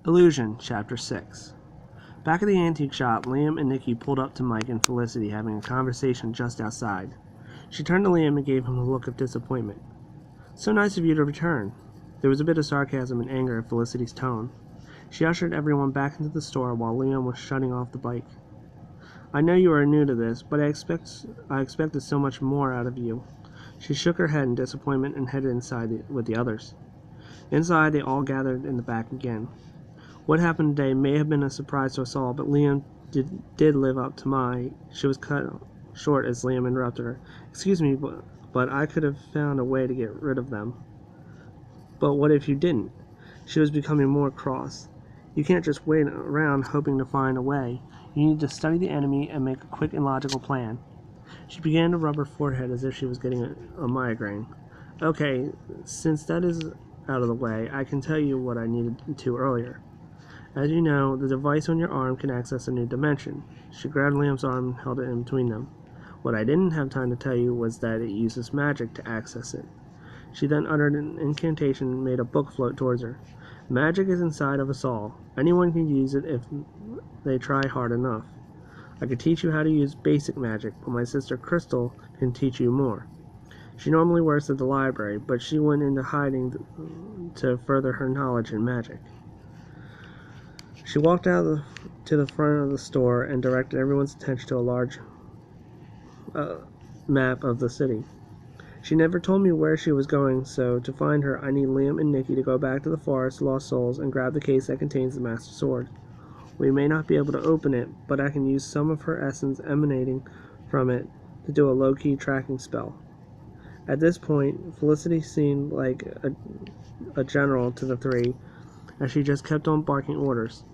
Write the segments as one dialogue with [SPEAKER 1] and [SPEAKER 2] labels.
[SPEAKER 1] Illusion, Chapter 6. Back at the antique shop, Liam and Nikki pulled up to Mike and Felicity having a conversation just outside. She turned to Liam and gave him a look of disappointment. "So nice of you to return." There was a bit of sarcasm and anger in Felicity's tone. She ushered everyone back into the store while Liam was shutting off the bike. "I know you are new to this, but I expected so much more out of you." She shook her head in disappointment and headed inside with the others. Inside, they all gathered in the back again. What happened today may have been a surprise to us all, but Liam did live up to my... She was cut short as Liam interrupted her. "Excuse me, but I could have found a way to get rid of them." "But what if you didn't?" She was becoming more cross. "You can't just wait around hoping to find a way. You need to study the enemy and make a quick and logical plan." She began to rub her forehead as if she was getting a migraine. "Okay, since that is out of the way, I can tell you what I needed to earlier. As you know, the device on your arm can access a new dimension." She grabbed Liam's arm and held it in between them. "What I didn't have time to tell you was that it uses magic to access it." She then uttered an incantation and made a book float towards her. "Magic is inside of us all. Anyone can use it if they try hard enough. I could teach you how to use basic magic, but my sister Crystal can teach you more. She normally works at the library, but she went into hiding to further her knowledge in magic." She walked out to the front of the store and directed everyone's attention to a large map of the city. "She never told me where she was going, so to find her, I need Liam and Nikki to go back to the Forest Lost Souls and grab the case that contains the Master Sword. We may not be able to open it, but I can use some of her essence emanating from it to do a low-key tracking spell." At this point, Felicity seemed like a general to the three, as she just kept on barking orders.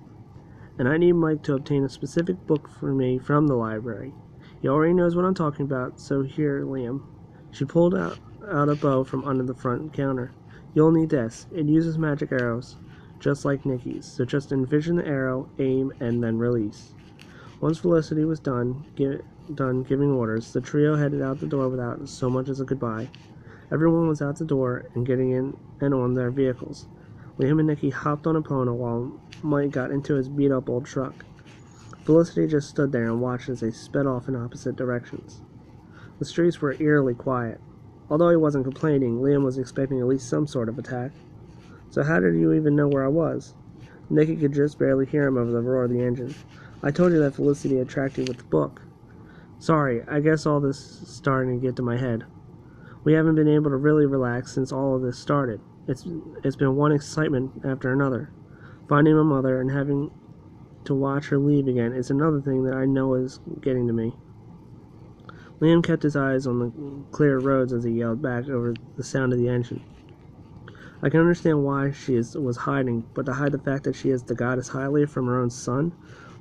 [SPEAKER 1] "And I need Mike to obtain a specific book for me from the library. He already knows what I'm talking about, so here, Liam." She pulled out a bow from under the front counter. "You'll need this. It uses magic arrows, just like Nikki's, so just envision the arrow, aim, and then release." Once Felicity was done giving orders, the trio headed out the door without so much as a goodbye. Everyone was out the door and getting in and on their vehicles. Liam and Nikki hopped on a pony while Mike got into his beat-up old truck. Felicity just stood there and watched as they sped off in opposite directions. The streets were eerily quiet. Although he wasn't complaining, Liam was expecting at least some sort of attack. "So how did you even know where I was?" Nikki could just barely hear him over the roar of the engine. "I told you that Felicity had tracked you with the book." "Sorry, I guess all this is starting to get to my head. We haven't been able to really relax since all of this started. It's been one excitement after another. Finding my mother and having to watch her leave again is another thing that I know is getting to me." Liam kept his eyes on the clear roads as he yelled back over the sound of the engine. "I can understand why she was hiding, but to hide the fact that she is the goddess Hylia from her own son?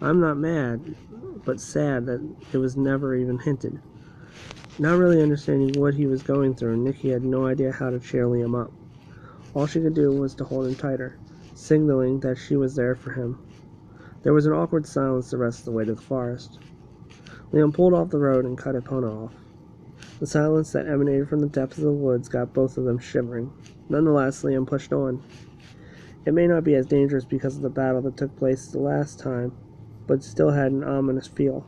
[SPEAKER 1] I'm not mad, but sad that it was never even hinted." Not really understanding what he was going through, Nikki had no idea how to cheer Liam up. All she could do was to hold him tighter, signaling that she was there for him. There was an awkward silence the rest of the way to the forest. Liam pulled off the road and cut Epona off. The silence that emanated from the depths of the woods got both of them shivering. Nonetheless, Liam pushed on. It may not be as dangerous because of the battle that took place the last time, but it still had an ominous feel.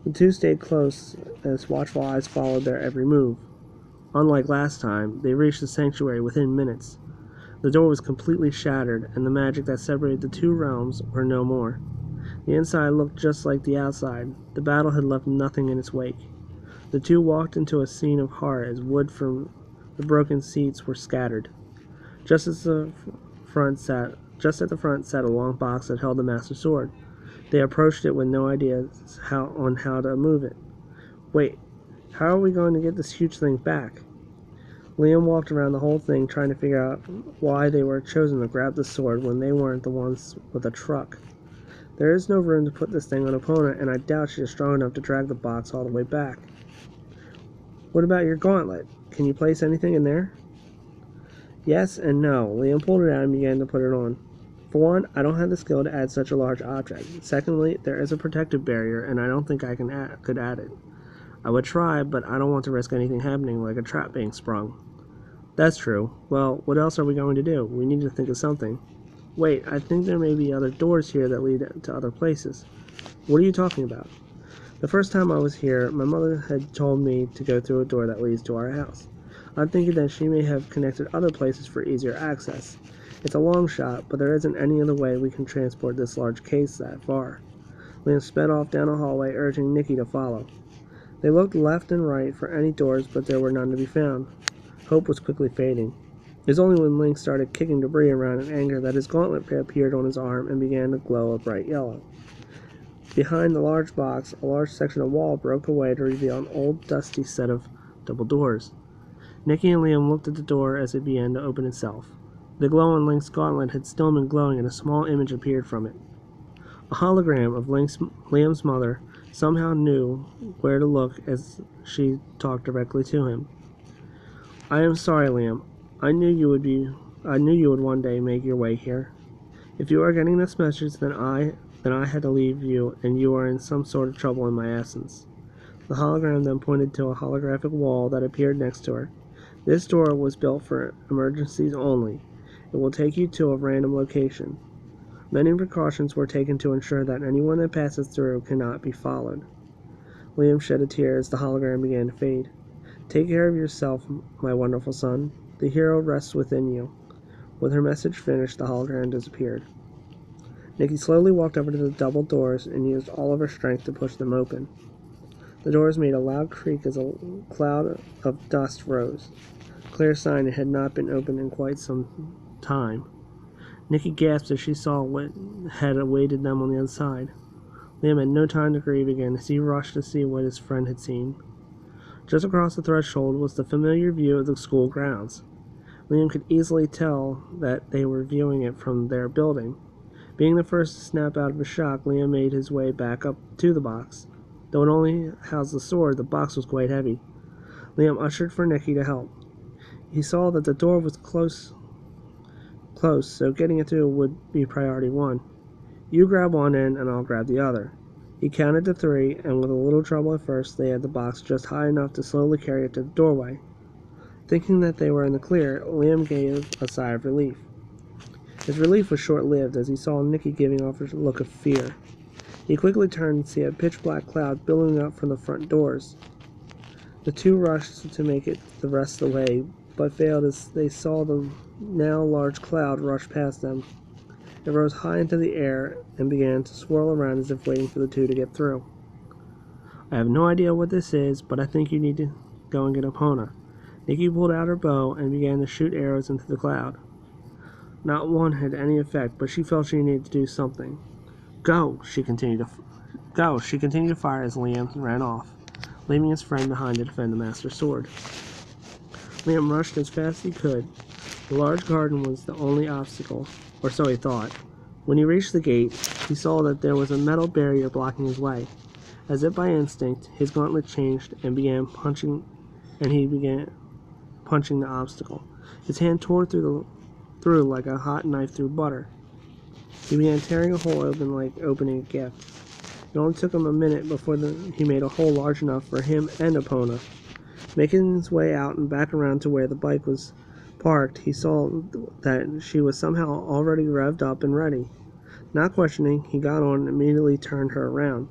[SPEAKER 1] The two stayed close as watchful eyes followed their every move. Unlike last time, they reached the sanctuary within minutes. The door was completely shattered, and the magic that separated the two realms were no more. The inside looked just like the outside. The battle had left nothing in its wake. The two walked into a scene of horror as wood from the broken seats were scattered. Just at the front sat a long box that held the Master Sword. They approached it with no idea on how to move it. "Wait, how are we going to get this huge thing back?" Liam walked around the whole thing trying to figure out why they were chosen to grab the sword when they weren't the ones with a truck. "There is no room to put this thing on Epona, and I doubt she is strong enough to drag the box all the way back." "What about your gauntlet? Can you place anything in there?" "Yes and no." Liam pulled it out and began to put it on. "For one, I don't have the skill to add such a large object. Secondly, there is a protective barrier, and I don't think I could add it. I would try, but I don't want to risk anything happening, like a trap being sprung." "That's true. Well, what else are we going to do? We need to think of something." Wait, I think there may be other doors here that lead to other places. What are you talking about? The first time I was here, my mother had told me to go through a door that leads to our house. I'm thinking that she may have connected other places for easier access. It's a long shot, but there isn't any other way we can transport this large case that far. Liam sped off down a hallway, urging Nikki to follow. They looked left and right for any doors, but there were none to be found. Hope was quickly fading. It was only when Link started kicking debris around in anger that his gauntlet appeared on his arm and began to glow a bright yellow. Behind the large box, a large section of wall broke away to reveal an old, dusty set of double doors. Nikki and Liam looked at the door as it began to open itself. The glow on Link's gauntlet had still been glowing, and a small image appeared from it. A hologram of Liam's mother somehow knew where to look as she talked directly to him. I am sorry, Liam. I knew you would one day make your way here. If you are getting this message, then I had to leave you, and you are in some sort of trouble in my absence. The hologram then pointed to a holographic wall that appeared next to her. This door was built for emergencies only. It will take you to a random location. Many precautions were taken to ensure that anyone that passes through cannot be followed. Liam shed a tear as the hologram began to fade. Take care of yourself, my wonderful son. The hero rests within you. With her message finished, the hologram disappeared. Nikki slowly walked over to the double doors and used all of her strength to push them open. The doors made a loud creak as a cloud of dust rose. Clear sign it had not been opened in quite some time. Nikki gasped as she saw what had awaited them on the other side. Liam had no time to grieve again as he rushed to see what his friend had seen. Just across the threshold was the familiar view of the school grounds. Liam could easily tell that they were viewing it from their building. Being the first to snap out of his shock, Liam made his way back up to the box. Though it only housed the sword, the box was quite heavy. Liam ushered for Nikki to help. He saw that the door was close, so getting it through would be priority one. You grab one end and I'll grab the other. He counted to 3, and with a little trouble at first, they had the box just high enough to slowly carry it to the doorway. Thinking that they were in the clear, Liam gave a sigh of relief. His relief was short-lived as he saw Nikki giving off a look of fear. He quickly turned to see a pitch-black cloud billowing up from the front doors. The two rushed to make it the rest of the way, but failed as they saw the now large cloud rush past them. It rose high into the air and began to swirl around as if waiting for the two to get through. I have no idea what this is, but I think you need to go and get Epona. Nikki pulled out her bow and began to shoot arrows into the cloud. Not one had any effect, but she felt she needed to do something. Go! She continued to fire as Liam ran off, leaving his friend behind to defend the Master Sword. Liam rushed as fast as he could. The large garden was the only obstacle, or so he thought. When he reached the gate, he saw that there was a metal barrier blocking his way. As if by instinct, his gauntlet changed and he began punching the obstacle. His hand tore through like a hot knife through butter. He began tearing a hole open like opening a gift. It only took him a minute before he made a hole large enough for him and Epona. Making his way out and back around to where the bike was parked, he saw that she was somehow already revved up and ready. Not questioning, he got on and immediately turned her around.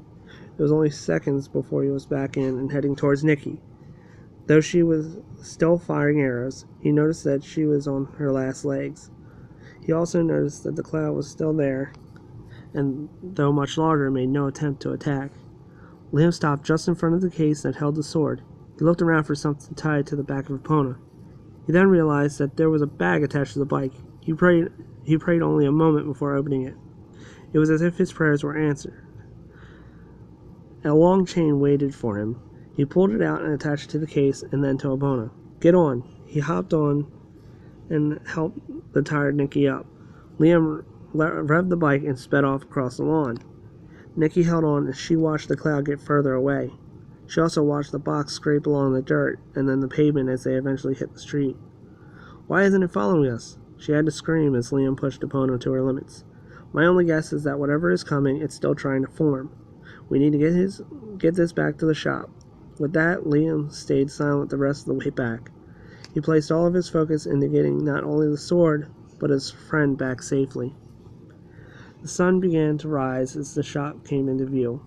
[SPEAKER 1] It was only seconds before he was back in and heading towards Nikki. Though she was still firing arrows, he noticed that she was on her last legs. He also noticed that the cloud was still there, and though much larger, made no attempt to attack. Liam stopped just in front of the case that held the sword. He looked around for something tied to the back of Epona. He then realized that there was a bag attached to the bike. He prayed only a moment before opening it. It was as if his prayers were answered. A long chain waited for him. He pulled it out and attached it to the case and then to Epona. Get on. He hopped on and helped the tired Nikki up. Liam revved the bike and sped off across the lawn. Nikki held on as she watched the cloud get further away. She also watched the box scrape along the dirt and then the pavement as they eventually hit the street. Why isn't it following us? She had to scream as Liam pushed Epona to her limits. My only guess is that whatever is coming, it's still trying to form. We need to get this back to the shop. With that, Liam stayed silent the rest of the way back. He placed all of his focus into getting not only the sword, but his friend back safely. The sun began to rise as the shop came into view.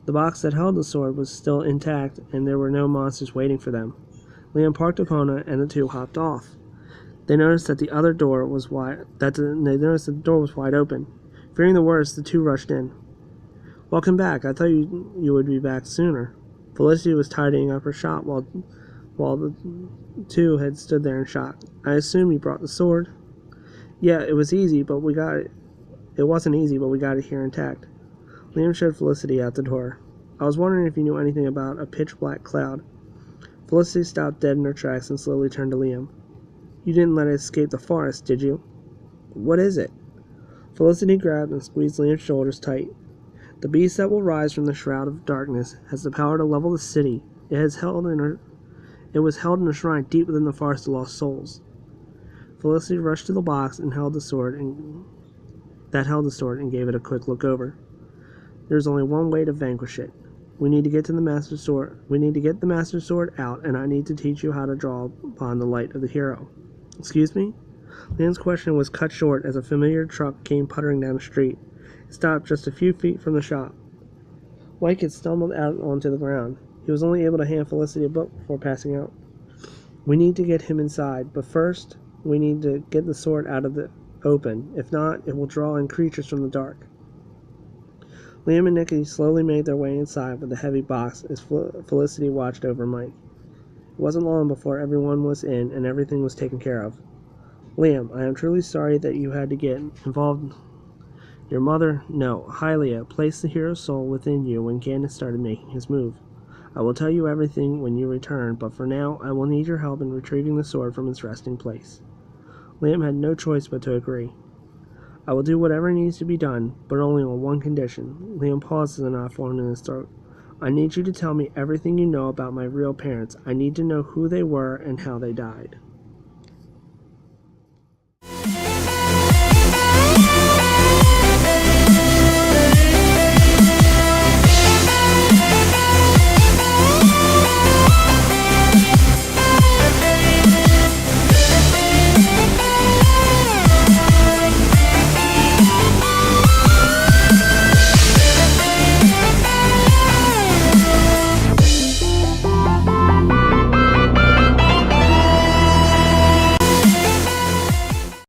[SPEAKER 1] The box that held the sword was still intact, and there were no monsters waiting for them. Liam parked upon it, and the two hopped off. They noticed that the door was wide open. Fearing the worst, the two rushed in. "Welcome back. I thought you would be back sooner." Felicity was tidying up her shop while the two had stood there in shock. "I assume you brought the sword." "Yeah, it was easy, but we got it. It wasn't easy, but we got it here intact." Liam showed Felicity out the door. "I was wondering if you knew anything about a pitch-black cloud." Felicity stopped dead in her tracks and slowly turned to Liam. "You didn't let it escape the forest, did you?" "What is it?" Felicity grabbed and squeezed Liam's shoulders tight. "The beast that will rise from the shroud of darkness has the power to level the city. It was held in a shrine deep within the forest of lost souls." Felicity rushed to the box and held the sword and gave it a quick look over. "There's only one way to vanquish it. We need to get the Master Sword out, and I need to teach you how to draw upon the light of the hero." "Excuse me?" Liam's question was cut short as a familiar truck came puttering down the street. It stopped just a few feet from the shop. White had stumbled out onto the ground. He was only able to hand Felicity a book before passing out. "We need to get him inside, but first we need to get the sword out of the open. If not, it will draw in creatures from the dark." Liam and Nikki slowly made their way inside with the heavy box as Felicity watched over Mike. It wasn't long before everyone was in and everything was taken care of. "Liam, I am truly sorry that you had to get involved. Your mother, no, Hylia, placed the hero's soul within you when Ganon started making his move. I will tell you everything when you return, but for now I will need your help in retrieving the sword from its resting place." Liam had no choice but to agree. "I will do whatever needs to be done, but only on one condition." Liam paused as a knot formed in his throat. "I need you to tell me everything you know about my real parents. I need to know who they were and how they died."